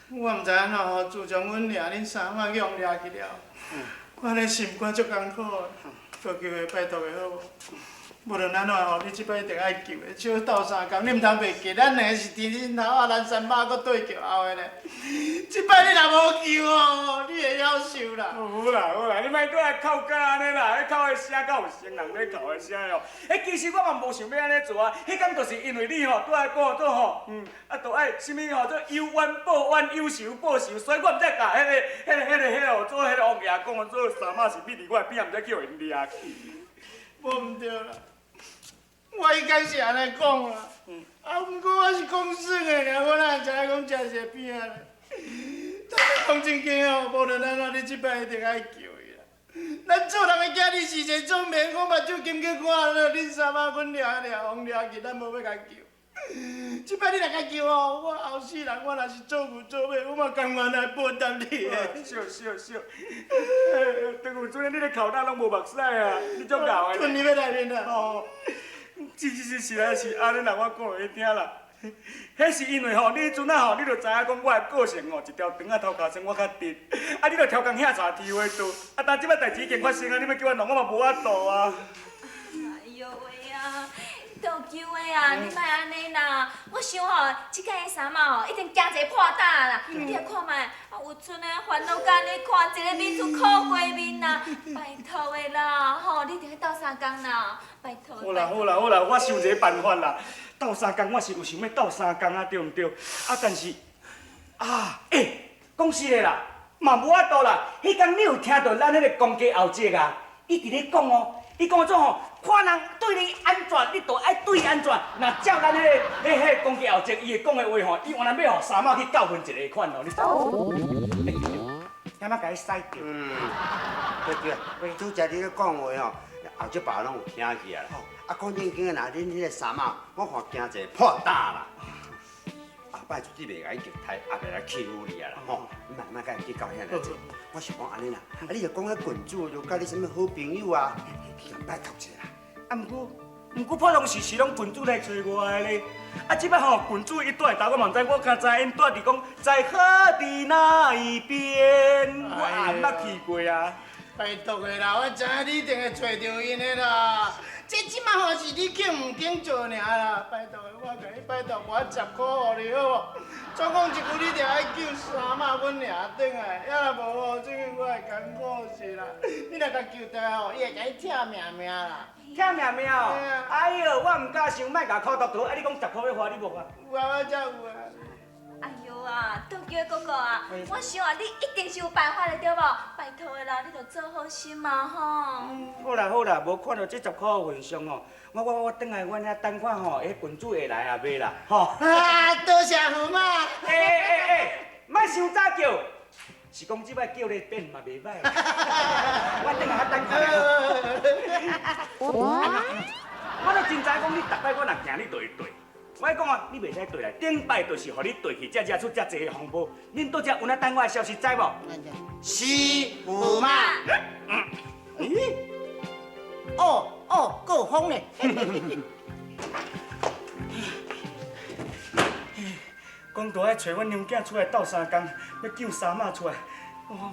我毋知影吼，自从阮掠恁三仔去互掠去了，我咧心肝足艰苦的，求求的拜托的好无？无论安怎吼，你即摆一定爱救的，少斗相共，你毋通袂记，咱两个是天天头啊，咱三百搁对叫后的咧。即摆你若无救哦，你会夭寿啦。好啦好啦，你莫搁来哭甲安尼啦，迄哭的声敢有成人咧哭的声哦。其实我嘛无想要安尼做啊，迄敢就是因为你吼，拄爱讲做吼，都爱什么吼，做有冤报冤，有仇报仇，所以我毋才甲做迄个王爷讲做三马是秘伫我边，毋才叫因掠去。无毋对啦。我应该是安尼讲啦，毋过我是讲算的尔，我哪会知影讲食是变啊咧？但是讲正经哦，无论安怎，你即摆一定爱救伊啦。咱做人的囝儿是一个总免我目睭金去看了，恁三仔阮掠互掠去，咱无要甲救。即摆你若甲救哦，我后世人我若是做牛做马，我嘛甘愿来报答你的。笑，当有阵你咧哭哪拢无目屎啊，你足敖的。吞你要来面啊！哦。是来是安尼啦，我讲互你听啦。迄是因为吼，你迄阵啊吼，你就知影讲我的个性吼，一条长啊头壳算我较直，啊你就超工遐查天花度，啊但即摆代志已经发生啊，你要叫我弄我嘛无法度啊。哎呦喂啊！都救的啊！你莫安尼啦！我想吼，即摆的三毛吼，一定惊一个破胆啦！你来看卖，有阵的烦恼甲你看，一个面出苦过面啦！拜托的啦，吼，你一定要斗相共啦！拜托。好啦，我想一个办法啦。斗相共，我是有想要斗相共啊，对毋对？但是讲实的啦，嘛无法度啦。迄天你有听到咱迄个公家后姐啊，伊伫咧讲哦，伊讲种吼。看人对你安怎，你就爱对伊安怎。若照咱迄公家后姐伊会讲的话吼，伊原来要互三毛去教训一个款哦，你知无？点仔甲伊使掉？对，拄则你咧讲话吼，后壁爸拢有听去啊。讲正经的，若恁迄个三毛，我看惊一个破胆啦。后摆就你袂甲伊击退，也袂来欺负你啊啦，吼！你莫甲伊去搞遐尔济。我是讲安尼啦，你就讲迄郡主就甲你什么好朋友啊，去甲拜托一下。毋过普通是拢郡主来找我的咧。即摆吼，郡主伊住伫倒，我嘛毋知，我较知因住伫讲在河的那一边，我也毋捌去过啊。拜托的啦，我知影你一定会找着因的啦。这即摆吼是你肯唔肯做尔啦？拜托的，我甲你拜托我10块互你好无？总讲一句，你着爱救三马阮掠转来，要若无吼，这个我会艰苦死啦。你若甲救倒来吼，伊会甲你疼命命啦。疼命命哦！哎呦，我毋敢想，莫甲口头倒。你讲10块要花，你无花？有啊，我才有啊。哎呦啊，倒叫哥哥啊，我想啊，你一定是有办法的对无？拜托的啦，你着做好心嘛吼。好啦，无看到这10块份上吼，我等下阮遐等看吼，迄郡主会来也买啦，吼。多谢父妈。莫伤早叫，是讲即摆叫咧变嘛袂歹。我等下等看。我都真知讲你逐摆我若惊你就会对。我讲啊，你袂使对来，顶摆就是互你对去，才惹出遮济风波。恁倒遮有哪等我的消息知无？是父妈。还有风呢。讲大爱找阮娘囝出来斗相共，要救三马出来。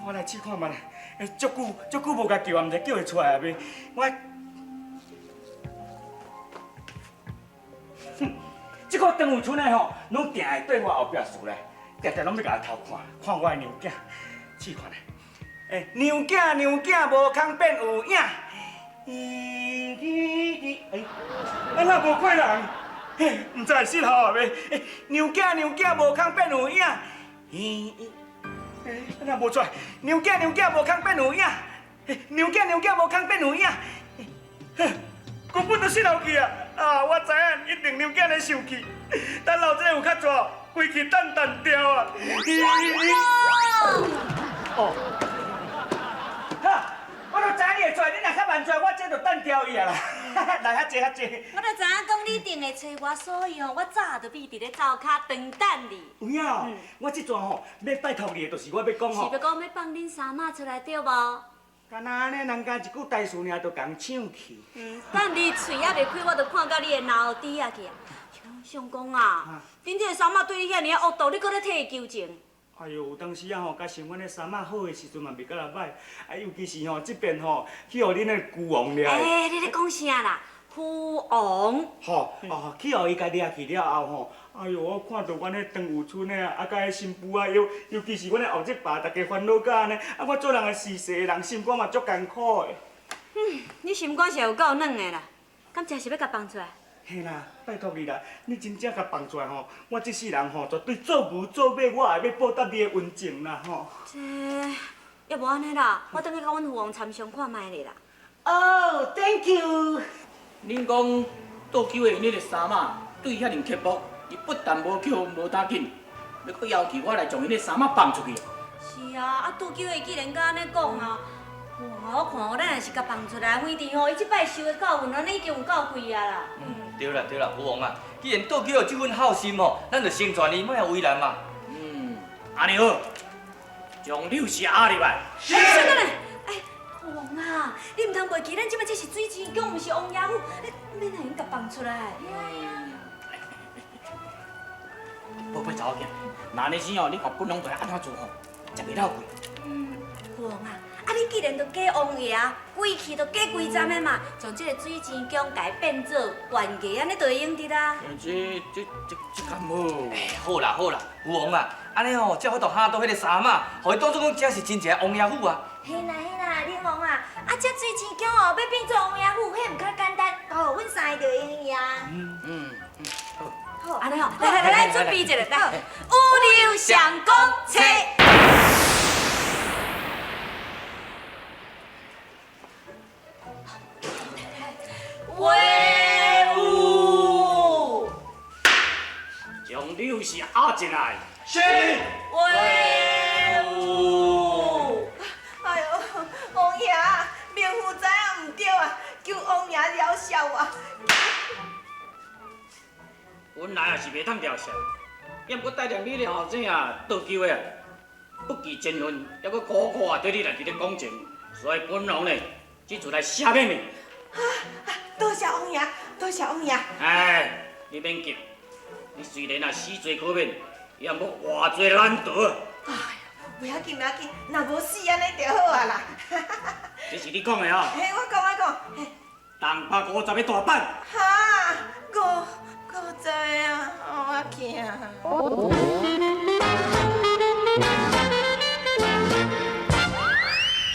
我来试看觅咧。足久无甲救啊，毋知叫会出来啊袂？我。这个张有春的吼，拢定会对我后壁输咧，常拢要甲偷看我的娘囝，试看咧。娘囝无空变有影。安那无怪人？唔知是好啊袂？娘囝无空变有影。安那无出来？娘囝无空变有影。娘囝无空变有影。根本就是老气啊！我知影一定娘囝咧生气，等老姐有较热，规气蛋掉啊！哈，我都知影会出来，你若较慢出来，我这就等调伊啊啦。来，较济较济。我就知影讲你定会找我，所以哦，我早就秘伫咧灶骹等等你。有影，我这阵吼要拜托你的，就是我要讲吼。是要讲要放恁三妈出来对无？干那安尼，人家一句大事尔，就共抢去。等你嘴还袂开，我就看到你的脑底啊去啊！相公啊，恁这个三妈对你遐尔恶毒，你搁咧替伊求情？哎呦，有当时啊吼，甲想阮的三妈好的时阵嘛，袂甲人歹。啊，尤其是吼这边吼，去互恁的姑王掠。哎，你咧讲啥啦？虎王。吼，去互伊家掠去了后吼，哎呦，我看到阮迄长有春的啊，甲迄新妇啊，尤其是阮的后这爸，大家烦恼甲安尼，啊，我做人的事世人，心肝嘛足艰苦的。你心肝是有够软的啦，敢真是要甲放出来？嘿啦，拜托你啦，你真正甲放出来吼，我这世人吼绝对做牛做马，我也要报答你的恩情啦吼。这要无安尼啦，我等去甲阮父王参详看卖咧啦。哦 ，Thank you。恁讲倒酒的迄个三妈对遐尼刻薄，伊不但无叫无打紧，要搁要求我来将迄个三妈放出去。是啊，倒酒的既然甲安尼讲啊，我看哦，咱若是甲放出来，反正吼，伊即摆受的教训，咱已经有够贵啊啦。对啦对啦，父王啊，既然倒叫有这份好心哦，咱就成全伊，莫要为难嘛。安尼好，将柳氏押入来。是的嘞，哎，父王啊，你唔通袂记，咱即摆这是水晶宫，毋是王爷府，你免让因甲放出来。宝贝查某囝，那安尼时哦，你看本龙在安怎做吼，才袂闹贵。父王啊，你既然都嫁王爷，贵气都嫁规站的嘛，将这个水晶宫改变做官家，安尼就会用得啦。这敢好？好啦好啦，父王啊，安尼吼，才法度哈到迄个三妈，互伊当作讲这是真正的王爷府啊。嘿啦，恁王啊，这水晶宫哦，要变做王爷府，迄唔较简单，阮三个就会用啊。好，安尼吼，来，准备一下，来，五柳相公车。威武！将柳氏押进来。是。威武！哎呦，王爷，命妇知影唔对啊，求王爷饶恕我。本来也是袂通调笑，也毋过带着你的后生啊倒酒的啊，不计前论，还佫苦苦啊对你来伫咧讲情，所以本王呢，这次来赦免你。多谢王爷，多谢王爷。哎，你免急，你虽然啊死罪可免，也毋过活罪难得。哎呀，不要紧，若无死安尼就好啊啦。这是你讲的哦。嘿，我讲，嘿，东北50个大板。哈，50啊，我惊。